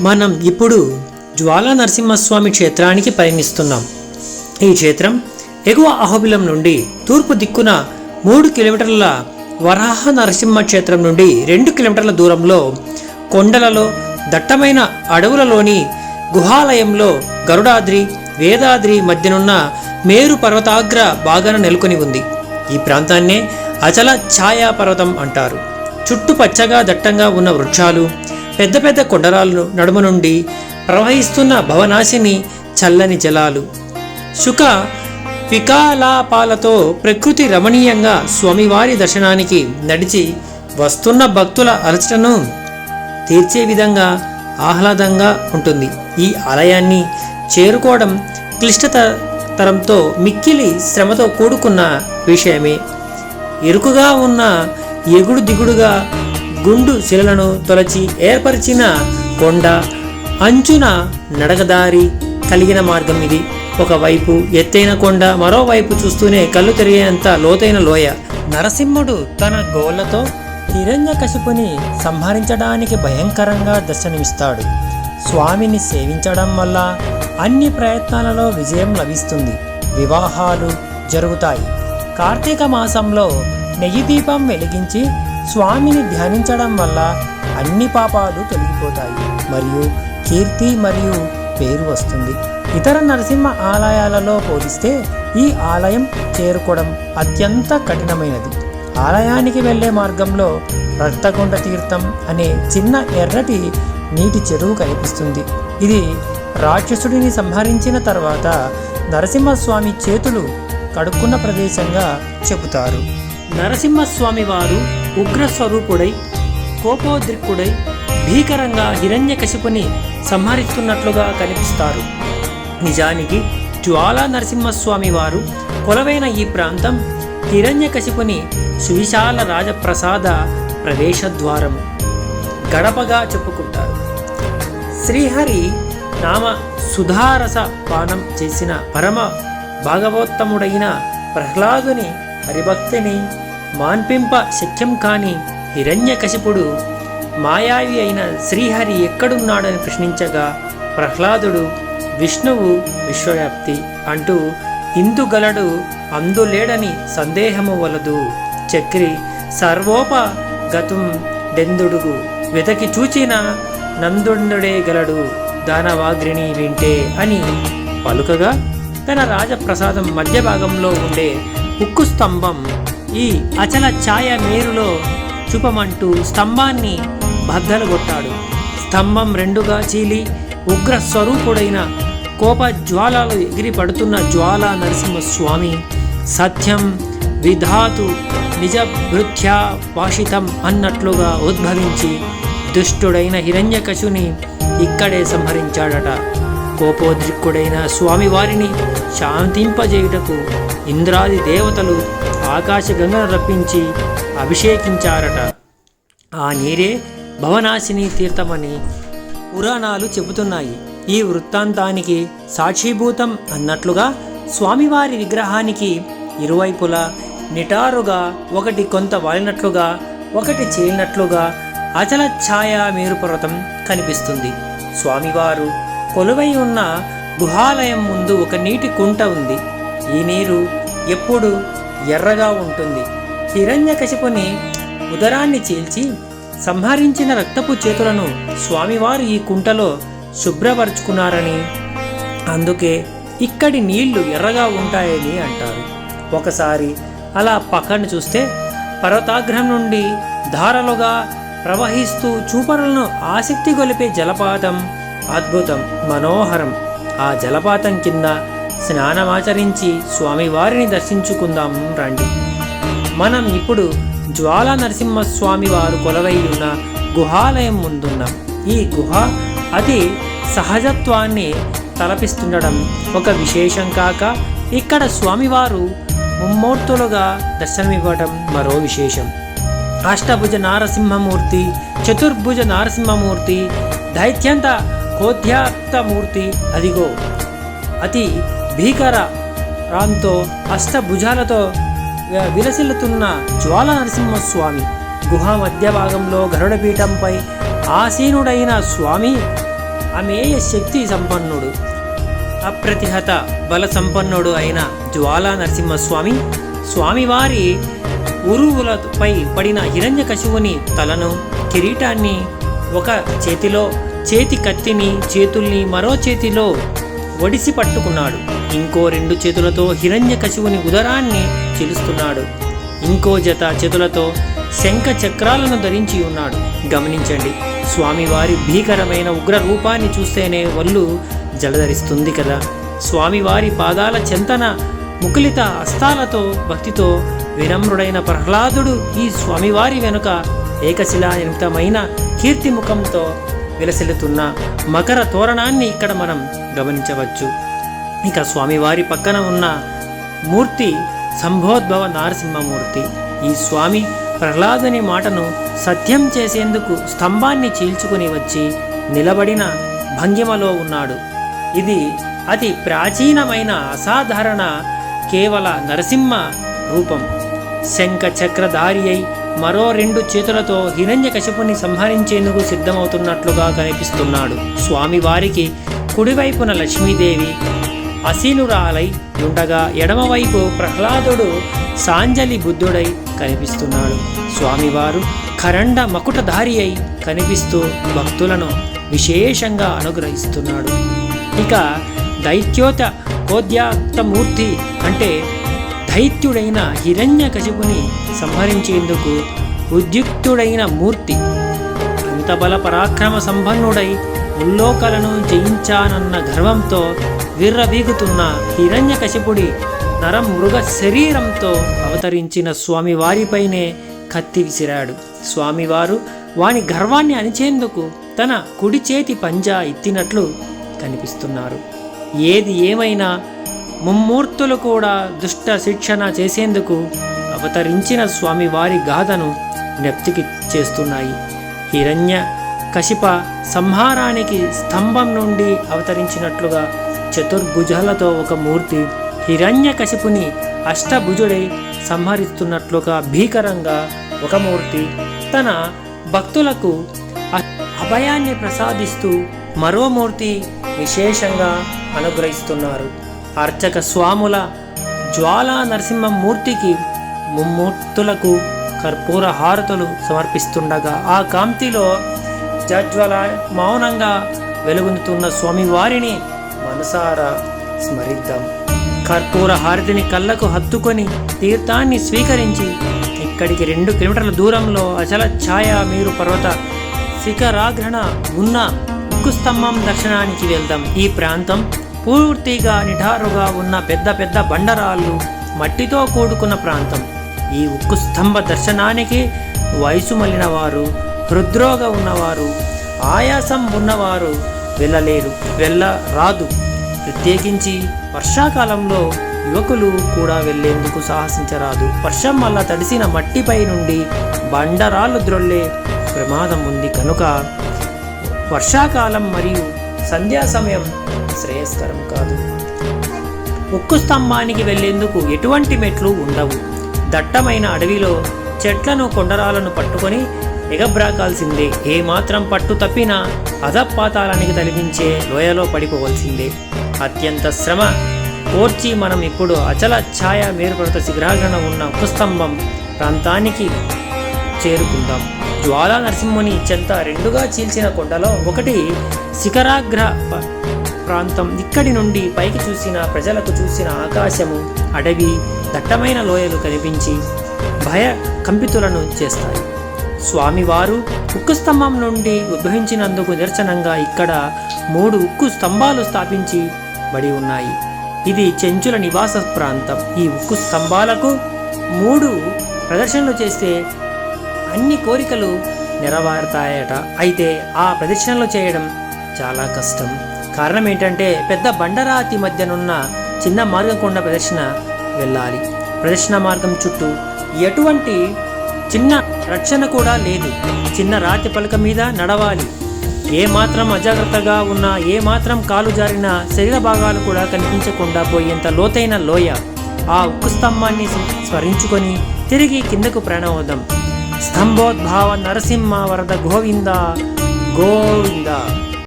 మనం ఇప్పుడు జ్వాలా నరసింహస్వామి క్షేత్రానికి పయనిస్తున్నాం. ఈ క్షేత్రం ఎగువ అహోబిలం నుండి తూర్పు దిక్కున 3 కిలోమీటర్ల, వరాహ నరసింహ క్షేత్రం నుండి 2 కిలోమీటర్ల దూరంలో కొండలలో దట్టమైన అడవులలోని గుహాలయంలో గరుడాద్రి, వేదాద్రి మధ్యనున్న మేరు పర్వతాగ్ర భాగాన నెలకొని ఉంది. ఈ ప్రాంతాన్నే అచల ఛాయా పర్వతం అంటారు. చుట్టూ పచ్చగా దట్టంగా ఉన్న వృక్షాలు, పెద్ద పెద్ద కొండరాలను నడుమ నుండి ప్రవహిస్తున్న భవనాశిని చల్లని జలాలు, శుక వికాలాపాలతో ప్రకృతి రమణీయంగా స్వామివారి దర్శనానికి నడిచి వస్తున్న భక్తుల అలచటను తీర్చే విధంగా ఆహ్లాదంగా ఉంటుంది. ఈ ఆలయాన్ని చేరుకోవడం క్లిష్టతరంతో మిక్కిలి శ్రమతో కూడుకున్న విషయమే. ఇరుకుగా ఉన్న ఎగుడు దిగుడుగా గుండు శిలలను తొలచి ఏర్పరిచిన కొండ అంచున నడకదారి కలిగిన మార్గం ఇది. ఒకవైపు ఎత్తైన కొండ, మరోవైపు చూస్తూనే కళ్ళు తిరిగేంత లోతైన లోయ. నరసింహుడు తన గోళ్లతో హిరణ్యకశిపుని సంహరించడానికి భయంకరంగా దర్శనమిస్తాడు. స్వామిని సేవించడం వల్ల అన్ని ప్రయత్నాలలో విజయం లభిస్తుంది. వివాహాలు జరుగుతాయి. కార్తీక మాసంలో నెయ్యి దీపం వెలిగించి స్వామిని ధ్యానించడం వల్ల అన్ని పాపాలు తొలగిపోతాయి మరియు కీర్తి మరియు పేరు వస్తుంది. ఇతర నరసింహ ఆలయాలలో పోలిస్తే ఈ ఆలయం చేరుకోవడం అత్యంత కఠినమైనది. ఆలయానికి వెళ్లే మార్గంలో రక్తకొండ తీర్థం అనే చిన్న ఎర్రటి నీటి చెరువు కనిపిస్తుంది. ఇది రాక్షసుడిని సంహరించిన తర్వాత నరసింహస్వామి చేతులు కడుక్కున్న ప్రదేశంగా చెబుతారు. నరసింహస్వామి వారు ఉగ్రస్వరూపుడై, కోపోద్రిక్తుడై భీకరంగా హిరణ్యకశిపుని సంహరిస్తున్నట్లుగా కనిపిస్తారు. నిజానికి జ్వాలా నరసింహస్వామి వారు కొలవైన ఈ ప్రాంతం హిరణ్యకశిపుని సువిశాల రాజప్రసాద ప్రవేశద్వారం, గడపగా చెప్పుకుంటారు. శ్రీహరి నామ సుధారస పానం చేసిన పరమ భాగవోత్తముడైన ప్రహ్లాదుని హరిభక్తిని మాన్పింప శక్యం కాని హిరణ్యకశిపుడు మాయావి అయిన శ్రీహరి ఎక్కడున్నాడని ప్రశ్నించగా ప్రహ్లాదుడు విష్ణువు విశ్వవ్యాప్తి అంటూ ఇందుగలడు అందులేడని సందేహము వలదు, చక్రి సర్వోపగతుం డెందుడుగు వెతకి చూచిన నందుండుడే గలడు దానవాగ్రిని వింటే అని పలుకగా తన రాజప్రసాదం మధ్య భాగంలో ఉండే ఉక్కు స్తంభం ఈ అచల ఛాయ మేరులో చూపమంటూ స్తంభాన్ని బద్దలుగొట్టాడు. స్తంభం రెండుగా చీలి ఉగ్ర స్వరూపుడైన కోప జ్వాలలు ఎగిరి పడుతున్న జ్వాలా నరసింహస్వామి సత్యం విధాతు నిజభృత్యా భాషితం అన్నట్లుగా ఉద్భవించి దుష్టుడైన హిరణ్యకశుని ఇక్కడే సంహరించాడట. కోపోద్రిక్తుడైన స్వామివారిని శాంతింపజేయుటకు ఇంద్రాది దేవతలు ఆకాశగంగను రప్పించి అభిషేకించారట. ఆ నీరే భవనాశిని తీర్థమని పురాణాలు చెబుతున్నాయి. ఈ వృత్తాంతానికి సాక్షిభూతం అన్నట్లుగా స్వామివారి విగ్రహానికి ఇరువైపులా నిటారుగా ఒకటి కొంత వాలినట్లుగా, ఒకటి చేలినట్లుగా అచల ఛాయా మేరుపర్వతం కనిపిస్తుంది. స్వామివారు కొలువై ఉన్న గుహాలయం ముందు ఒక నీటి కుంట ఉంది. ఈ నీరు ఎప్పుడు ఎర్రగా ఉంటుంది. హిరణ్యకశిపుని ఉదరాన్ని చీల్చి సంహరించిన రక్తపు చేతులను స్వామివారు ఈ కుంటలో శుభ్రపరుచుకున్నారని, అందుకే ఇక్కడి నీళ్లు ఎర్రగా ఉంటాయని అంటారు. ఒకసారి అలా పక్కన చూస్తే పర్వతాగ్రం నుండి ధారలుగా ప్రవహిస్తూ చూపరులను ఆసక్తి గొలిపే జలపాతం అద్భుతం, మనోహరం. ఆ జలపాతం కింద స్నానమాచరించి స్వామివారిని దర్శించుకుందాం రండి. మనం ఇప్పుడు జ్వాలా నరసింహస్వామి వారు కొలవై ఉన్న గుహాలయం ముందున్నాం. ఈ గుహ అతి సహజత్వాన్ని తలపిస్తుండడం ఒక విశేషం కాక, ఇక్కడ స్వామివారు ముమ్మూర్తులుగా దర్శనమివ్వడం మరో విశేషం. అష్టభుజ నారసింహమూర్తి, చతుర్భుజ నారసింహమూర్తి, దైత్యంత కోధ్యాక్తమూర్తి అదిగో అతి భీకర రాంతో అష్టభుజాలతో విలసిల్లుతున్న జ్వాలా నరసింహస్వామి. గుహ మధ్య భాగంలో గరుడపీఠంపై ఆసీనుడైన స్వామి అమేయ శక్తి సంపన్నుడు, అప్రతిహత బల సంపన్నుడు అయిన జ్వాలా నరసింహస్వామి స్వామివారి ఉరువులపై పడిన హిరణ్యకశిపుని తలను, కిరీటాన్ని ఒక చేతిలో, చేతి కత్తిని, చేతుల్ని మరో చేతిలో ఒడిసి పట్టుకున్నాడు. ఇంకో 2 చేతులతో హిరణ్యకశిపుని ఉదరాన్ని చిలుస్తున్నాడు. ఇంకో జత చేతులతో శంఖ చక్రాలను ధరించి ఉన్నాడు. గమనించండి, స్వామివారి భీకరమైన ఉగ్ర రూపాన్ని చూస్తేనే ఒళ్ళు జలధరిస్తుంది కదా. స్వామివారి పాదాల చెంతన ముకులిత హస్తాలతో భక్తితో వినమ్రుడైన ప్రహ్లాదుడు ఈ స్వామివారి వెనుక ఏకశిలా నిర్మితమైన కీర్తిముఖంతో విలసిల్లుతున్న మకర తోరణాన్ని ఇక్కడ మనం గమనించవచ్చు. ఇక స్వామివారి పక్కన ఉన్న మూర్తి సంభోద్భవ నారసింహమూర్తి. ఈ స్వామి ప్రహ్లాదుని మాటను సత్యం చేసేందుకు స్తంభాన్ని చీల్చుకుని వచ్చి నిలబడిన భంగిమలో ఉన్నాడు. ఇది అతి ప్రాచీనమైన అసాధారణ కేవల నరసింహ రూపం. శంఖ చక్రధారి అయి మరో 2 చేతులతో హిరణ్యకశిపుని సంహరించేందుకు సిద్ధమవుతున్నట్లుగా కనిపిస్తున్నాడు. స్వామివారికి కుడివైపున లక్ష్మీదేవి అసీనురాలై ఉండగా ఎడమవైపు ప్రహ్లాదుడు సాంజలి బుద్ధుడై కనిపిస్తున్నాడు. స్వామివారు ఖరండ మకుటధారి అయి కనిపిస్తూ భక్తులను విశేషంగా అనుగ్రహిస్తున్నాడు. ఇక దైత్యోత కోద్యాక్తమూర్తి అంటే దైత్యుడైన హిరణ్యకశిపుని సంహరించేందుకు ఉద్యుక్తుడైన మూర్తి. అంత బల పరాక్రమ సంపన్నుడై ముల్లోకాలను జయించానన్న గర్వంతో విర్రవీగుతున్న హిరణ్యకశిపుడి నరమృగ శరీరంతో అవతరించిన స్వామివారిపైనే కత్తి విసిరాడు. స్వామివారు వాని గర్వాన్ని అణిచేందుకు తన కుడి చేతి పంజా ఎత్తినట్లు కనిపిస్తున్నారు. ఏది ఏమైనా ముమ్మూర్తులు కూడా దుష్ట శిక్షణ చేసేందుకు అవతరించిన స్వామివారి గాథను జ్ఞప్తికి చేస్తున్నాయి. హిరణ్య కశిప సంహారానికి స్తంభం నుండి అవతరించినట్లుగా చతుర్భుజాలతో ఒక మూర్తి హిరణ్యకశిపుని అష్టభుజుడై సంహరిస్తున్నట్లుగా భీకరంగా ఒక మూర్తి తన భక్తులకు అభయాన్ని ప్రసాదిస్తూ మరో మూర్తి విశేషంగా అనుగ్రహిస్తున్నారు. అర్చక స్వాముల జ్వాలా నరసింహమూర్తికి ముమ్మూర్తులకు కర్పూర హారతులు సమర్పిస్తుండగా ఆ కాంతిలో జజ్వల మౌనంగా వెలుగొందుతున్న స్వామివారిని మనసారా స్మరిద్దాం. కర్పూర హారతిని కళ్ళకు హత్తుకొని తీర్థాన్ని స్వీకరించి ఇక్కడికి 2 కిలోమీటర్ల దూరంలో అచల ఛాయ మీరు పర్వత శిఖరాగ్రహణ ఉన్న ఉక్కు స్తంభం దర్శనానికి వెళ్దాం. ఈ ప్రాంతం పూర్తిగా నిఠారుగా ఉన్న పెద్ద పెద్ద బండరాళ్ళు మట్టితో కూడుకున్న ప్రాంతం. ఈ ఉక్కు స్తంభ దర్శనానికి వయసు మళ్ళిన వారు, హృద్రోగ ఉన్నవారు, ఆయాసం ఉన్నవారు వెళ్ళరాదు. ప్రత్యేకించి వర్షాకాలంలో యువకులు కూడా వెళ్లేందుకు సాహసించరాదు. వర్షం వల్ల తడిసిన మట్టిపై నుండి బండరాళ్ళు ద్రొల్లే ప్రమాదం ఉంది కనుక వర్షాకాలం మరియు సంధ్యా సమయం శ్రేయస్కరం కాదు. ఉక్కు స్తంభానికి వెళ్లేందుకు ఎటువంటి మెట్లు ఉండవు. దట్టమైన అడవిలో చెట్లను కొండరాలను పట్టుకొని ఎగబ్రాకాల్సిందే. ఏమాత్రం పట్టు తప్పినా అధపాతాళానికి తలపించే లోయలో పడిపోవలసిందే. అత్యంత శ్రమ కోర్చి మనం ఇప్పుడు అచల ఛాయ మేరుపర్వత శిఖరాగ్రహణ ఉన్న ఉక్కుస్తంభం ప్రాంతానికి చేరుకుందాం. జ్వాలా నరసింహుని చెంత 2గా చీల్చిన కొండలో ఒకటి శిఖరాగ్ర ప్రాంతం. ఇక్కడి నుండి పైకి చూసిన ప్రజలకు చూసిన ఆకాశము, అడవి, దట్టమైన లోయలు కనిపించి భయ కంపితులను చేస్తాయి. స్వామివారు ఉక్కు స్తంభం నుండి ఉద్భవించినందుకు నిదర్శనంగా ఇక్కడ 3 ఉక్కు స్తంభాలు స్థాపించి బడి ఉన్నాయి. ఇది చెంచుల నివాస ప్రాంతం. ఈ ఉక్కు స్తంభాలకు 3 ప్రదర్శనలు చేస్తే అన్ని కోరికలు నెరవేరుతాయట. అయితే ఆ ప్రదర్శనలు చేయడం చాలా కష్టం. కారణం ఏంటంటే పెద్ద బండరాతి మధ్యనున్న చిన్న మార్గం కొండ ప్రదర్శన వెళ్ళాలి. ప్రదర్శన మార్గం చుట్టూ ఎటువంటి చిన్న రక్షణ కూడా లేదు. చిన్న రాతి పలక మీద నడవాలి. ఏ మాత్రం అజాగ్రత్తగా ఉన్నా, ఏ మాత్రం కాలు జారిన శరీర భాగాలు కూడా కనిపించకుండా పోయేంత లోతైన లోయ. ఆ ఉక్కు స్తంభాన్ని స్మరించుకొని తిరిగి కిందకు ప్రయాణమవుదాం. స్తంభోద్భావ నరసింహ వరద గోవింద గోవింద.